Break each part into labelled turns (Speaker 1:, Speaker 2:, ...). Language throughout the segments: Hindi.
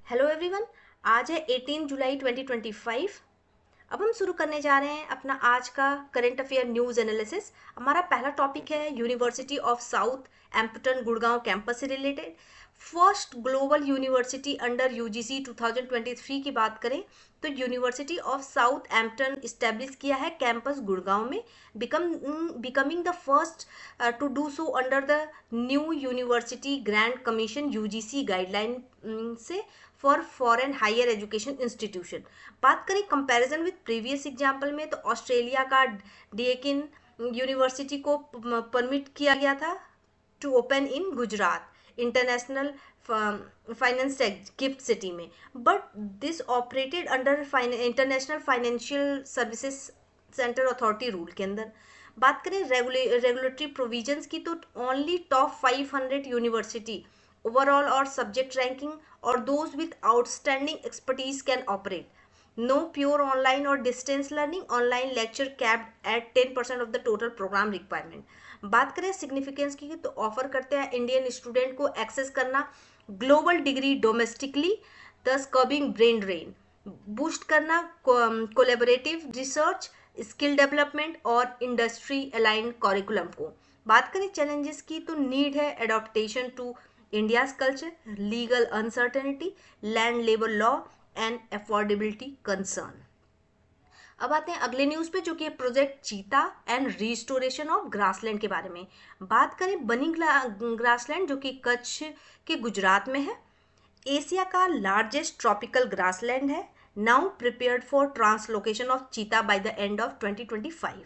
Speaker 1: Hello everyone. आज है 18 जुलाई 2025। अब हम शुरू करने जा रहे हैं अपना आज का करंट अफेयर न्यूज़ एनालिसिस। हमारा पहला टॉपिक है university of Southampton Gurgaon campus से related. First global university under UGC 2023 की बात करें तो university of Southampton establish किया है कैंपस गुड़गांव में, becoming the first to do so under the new university grand commission UGC guideline से for foreign higher education institution. बात करें कंपैरिजन विद प्रीवियस एग्जाम्पल में तो ऑस्ट्रेलिया का डेकिन यूनिवर्सिटी को परमिट किया गया था to open in Gujarat international finance gift city में, but this operated under international financial services centre authority rule के अंदर। बात करें रेगुलेटरी प्रोविजंस की तो ओनली टॉप 500 यूनिवर्सिटी ओवरऑल और सब्जेक्ट रैंकिंग और those with outstanding expertise can operate. No pure online और distance learning, online lecture capped at 10% of the total programme requirement. बात करें सिग्निफिकेंस की तो ऑफर करते हैं इंडियन स्टूडेंट को एक्सेस करना global degree domestically, thus curbing brain drain, boost करना कोलेबोरेटिव रिसर्च, स्किल डेवलपमेंट और इंडस्ट्री अलाइंड करिकुलम को। बात करें चैलेंजेस की तो नीड है adaptation to India's culture, legal uncertainty, land labour law and affordability concern. अब आते हैं अगले न्यूज़ पे जो कि प्रोजेक्ट चीता एंड रिस्टोरेशन ऑफ ग्रासलैंड के बारे में। बात करें बनी ग्रासलैंड जो कि कच्छ के गुजरात में है, एशिया का लार्जेस्ट ट्रॉपिकल ग्रासलैंड है, now prepared for translocation of चीता बाय द एंड ऑफ 2025।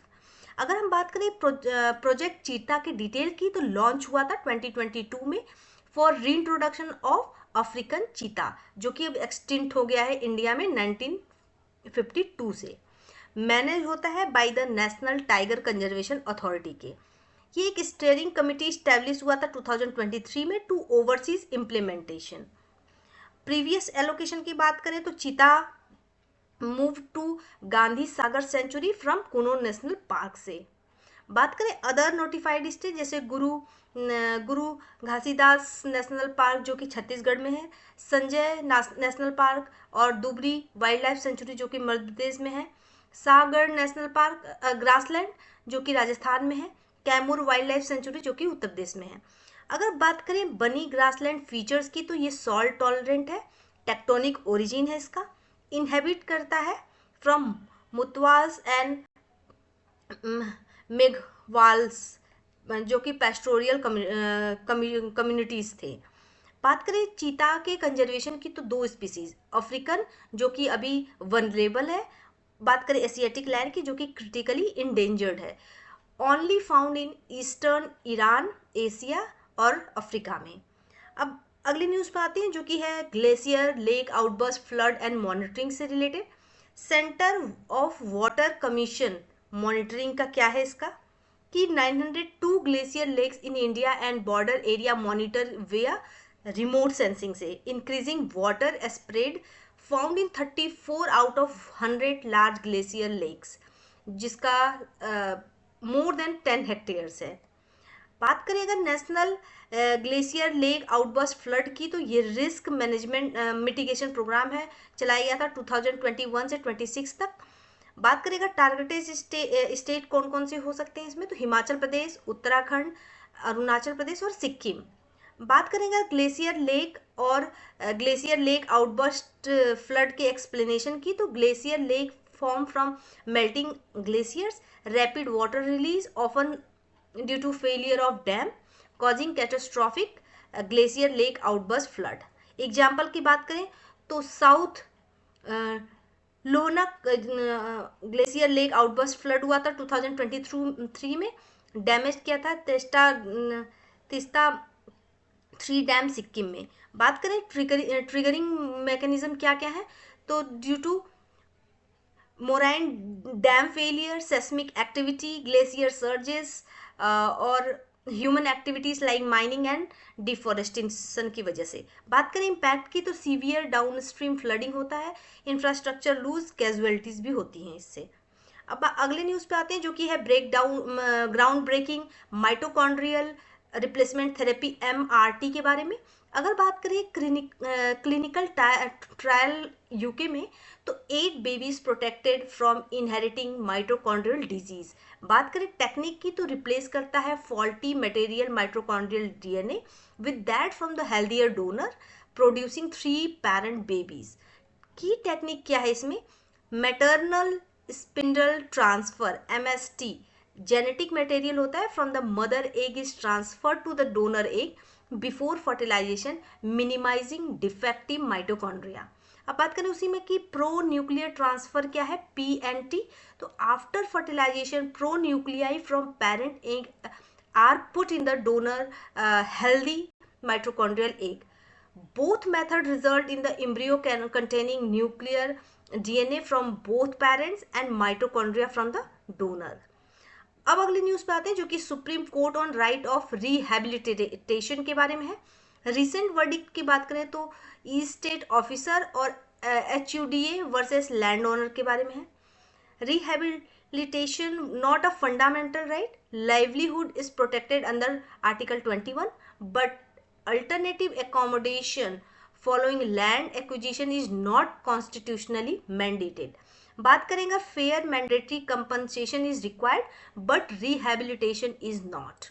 Speaker 1: अगर हम बात करें प्रोजेक्ट चीता के डिटेल की तो लॉन्च हुआ था 2022 में for reintroduction of African cheetah जो कि अब एक्सटिंक्ट हो गया है इंडिया में 1952 से। मैनेज होता है by the national tiger conservation authority के। ये एक स्टीयरिंग कमिटी स्टैब्लिश हुआ था 2023 में to overseas implementation. Previous allocation की बात करें तो cheetah move to Gandhi Sagar sanctuary from Kuno national park से। बात करें अदर नोटिफाइड स्टेट जैसे गुरु घासीदास नेशनल पार्क जो कि छत्तीसगढ़ में है, संजय नेशनल पार्क और दुबरी वाइल्ड लाइफ सेंचुरी जो कि मध्य प्रदेश में है, सागर नेशनल पार्क ग्रासलैंड जो कि राजस्थान में है, कैमूर वाइल्ड लाइफ सेंचुरी जो कि उत्तर प्रदेश में है। अगर बात करें बनी ग्रासलैंड फीचर्स की तो ये सॉल्ट टॉलरेंट है, टेक्टोनिक ओरिजिन है इसका, इनहेबिट करता है फ्रॉम मुतवाज एंड मेघवाल्स जो कि पेस्टोरियल कम्युनिटीज थे। बात करें चीता के कंजर्वेशन की तो दो स्पीसीज, अफ्रीकन जो कि अभी वनरेबल है, बात करें एशियाटिक लैंड की जो कि क्रिटिकली इंडेंजर्ड है, only found in eastern Iran, Asia और अफ्रीका में। अब अगली न्यूज़ पे आते हैं जो कि है glacier lake outburst flood and monitoring से related. Centre of water commission monitoring का क्या है इसका कि 902 glacier lakes in India and border area monitor via remote sensing से, increasing water spread found in 34 out of 100 large glacier lakes जिसका मोर देन 10 हेक्टेयर्स है। बात करें अगर national glacier lake outburst flood की तो ये रिस्क मैनेजमेंट मिटिगेशन प्रोग्राम है, चलाया गया था 2021 से 26 तक। बात करें अगर टारगेटेड स्टेट कौन कौन से हो सकते हैं इसमें तो हिमाचल प्रदेश, उत्तराखंड, अरुणाचल प्रदेश और सिक्किम। बात करें अगर ग्लेशियर लेक और ग्लेशियर लेक आउटबर्स्ट फ्लड के एक्सप्लेनेशन की तो glacier lake form from melting glaciers, rapid water release often due to failure of dam causing catastrophic glacier lake outburst flood। Example की बात करें तो south Lohna glacier lake outburst flood हुआ था 2023 में, डैमेज किया था तिस्ता 3 डैम सिक्किम में। बात करें ट्रिगरिंग मैकेनिज्म क्या क्या है तो due to moraine dam failure, seismic activity, glacier surges और human activities like mining and deforestation की वजह से। बात करें इम्पैक्ट की तो सीवियर डाउन स्ट्रीम फ्लडिंग होता है, इंफ्रास्ट्रक्चर लूज, कैजुअलिटीज भी होती हैं इससे। अब अगले न्यूज़ पे आते हैं जो कि है break down ground breaking mitochondrial replacement therapy MRT के बारे में। अगर बात करें क्लिनिकल ट्रायल यूके में, तो 8 babies protected from inheriting mitochondrial disease. बात करें टेक्निक की, तो रिप्लेस करता है faulty material mitochondrial DNA with that from the healthier donor, producing 3 parent babies. की टेक्निक क्या है इसमें? Maternal spindle transfer, MST. Genetic material होता है from the mother egg is transfer to the donor egg before fertilisation, minimising defective mitochondria. अब बात करें उसी में कि प्रो न्यूक्लियर ट्रांसफर क्या है, पीएनटी। तो after fertilisation pronuclei from parent egg are put in the donor healthy mitochondrial egg. Both methods result in the embryo containing nuclear DNA from both parents and mitochondria from the donor. अब अगली न्यूज पे आते हैं जो कि supreme court on right of rehabilitation के बारे में है। रिसेंट वर्डिक्ट की बात करें तो ई स्टेट ऑफिसर और HUDA वर्सेस लैंड ओनर के बारे में है। Rehabilitation not a fundamental right. Livelihood is protected under Article 21, but alternative accommodation following land acquisition is not constitutionally mandated. बात करेंगे fair mandatory compensation is required but rehabilitation is not.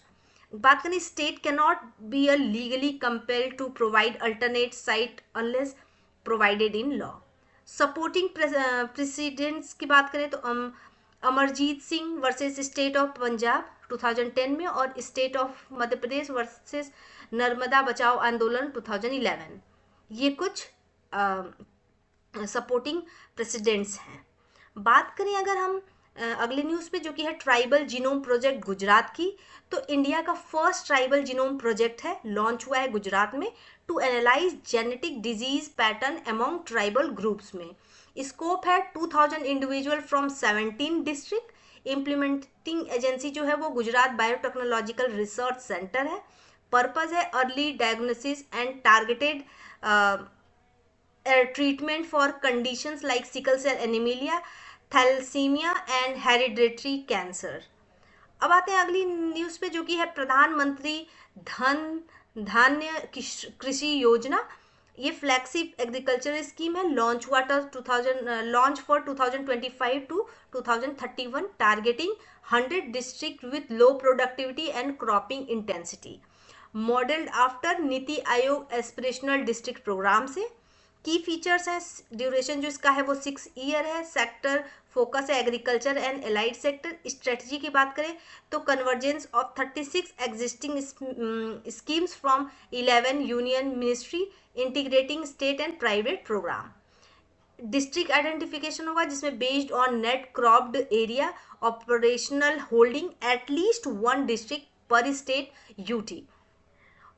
Speaker 1: बात करें state can not be a legally compelled to provide alternate site unless provided in law. Supporting precedents की बात करें तो Amarjit Singh versus state of Punjab 2010 में और state of Madhya Pradesh versus Narmada Bachao Andolan 2011। ये कुछ सपोर्टिंग प्रेसिडेंट्स हैं। बात करें अगर हम अगले न्यूज़ पे जो कि है ट्राइबल जीनोम प्रोजेक्ट गुजरात की, तो इंडिया का फर्स्ट ट्राइबल जीनोम प्रोजेक्ट है, लॉन्च हुआ है गुजरात में to analyse genetic disease pattern among tribal groups में। स्कोप है 2000 individual from 17 district. Implementing agency जो है वो गुजरात बायोटेक्नोलॉजिकल रिसर्च सेंटर है। पर्पज है early diagnosis and targeted treatment for conditions like sickle cell anemia, thalassemia and hereditary cancer. अब आते हैं अगली न्यूज़ पे जो कि है प्रधानमंत्री धन धान्य कृषि योजना। ये फ्लैगशिप एग्रीकल्चर स्कीम है, लॉन्च हुआ था 2000 for 2025 to 2031, targeting 100 district with low productivity and cropping intensity, modelled after NITI Aayog aspirational district programme से। की फीचर्स हैं, ड्यूरेशन जो इसका है वो 6 ईयर है। सेक्टर फोकस है agriculture and allied sector. Strategy की बात करें तो convergence of 36 existing schemes from 11 union ministry integrating state and private programme. District identification होगा जिसमें based on net cropped area operational holding at least 1 district per state UT.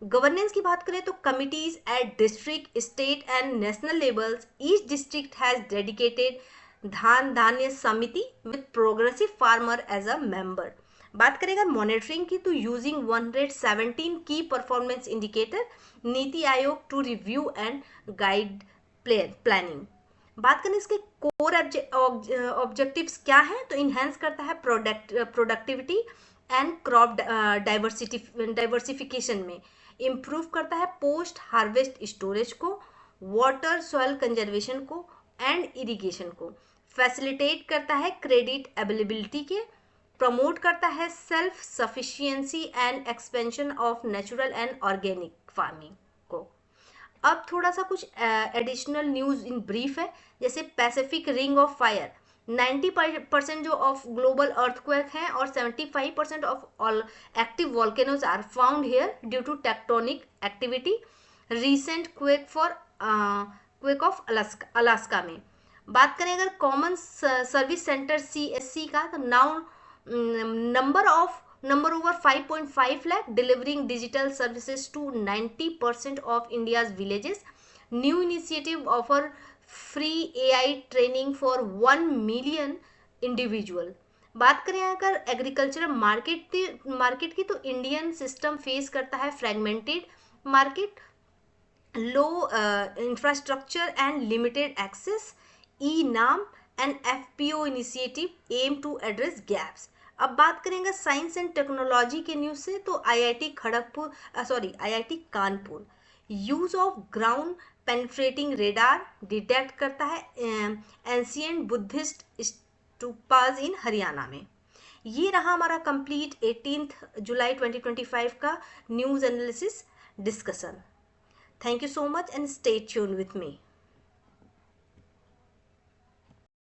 Speaker 1: Governance की बात करें तो committees at district state and national levels, each district has dedicated Dhan Dhanya Samiti with progressive farmer as a member. बात करेगा मॉनिटरिंग की तो यूजिंग 117 की performance indicator, NITI Aayog to review and guide planning. बात करें इसके कोर ऑब्जेक्टिव्स क्या हैं तो इन्हेंस करता है प्रोडक्टिविटी एंड क्रॉप डाइवर्सिफिकेशन में, इम्प्रूव करता है पोस्ट हार्वेस्ट स्टोरेज को, वाटर सॉइल कंजर्वेशन को एंड इरिगेशन को, फैसिलिटेट करता है क्रेडिट अवेलेबिलिटी के, प्रमोट करता है self sufficiency and expansion of natural and organic farming को। अब थोड़ा सा कुछ एडिशनल न्यूज़ इन ब्रीफ है, जैसे पैसिफिक रिंग ऑफ फायर 90% जो ऑफ ग्लोबल अर्थक्वेक हैं और 75% of all active volcanoes are found here due to tectonic activity. Recent quake of Alaska में। बात करें अगर कॉमन सर्विस सेंटर CSC का तो now number over 5.5 lakh delivering digital services to 90% of India's villages. New initiative offer free AI training for 1 million individual. बात करें अगर एग्रीकल्चर मार्केट की तो इंडियन सिस्टम फेस करता है fragmented market, low infrastructure and limited access, e NAM and FPO initiative aim to address gaps. अब बात करेंगे साइंस एंड टेक्नोलॉजी के न्यूज़ से तो IIT Kanpur use of ground penetrating radar detect करता है ancient Buddhist stupas in Haryana में। ये रहा हमारा कंप्लीट 18 जुलाई 2025 का news analysis discussion. Thank you so much and stay tune with me.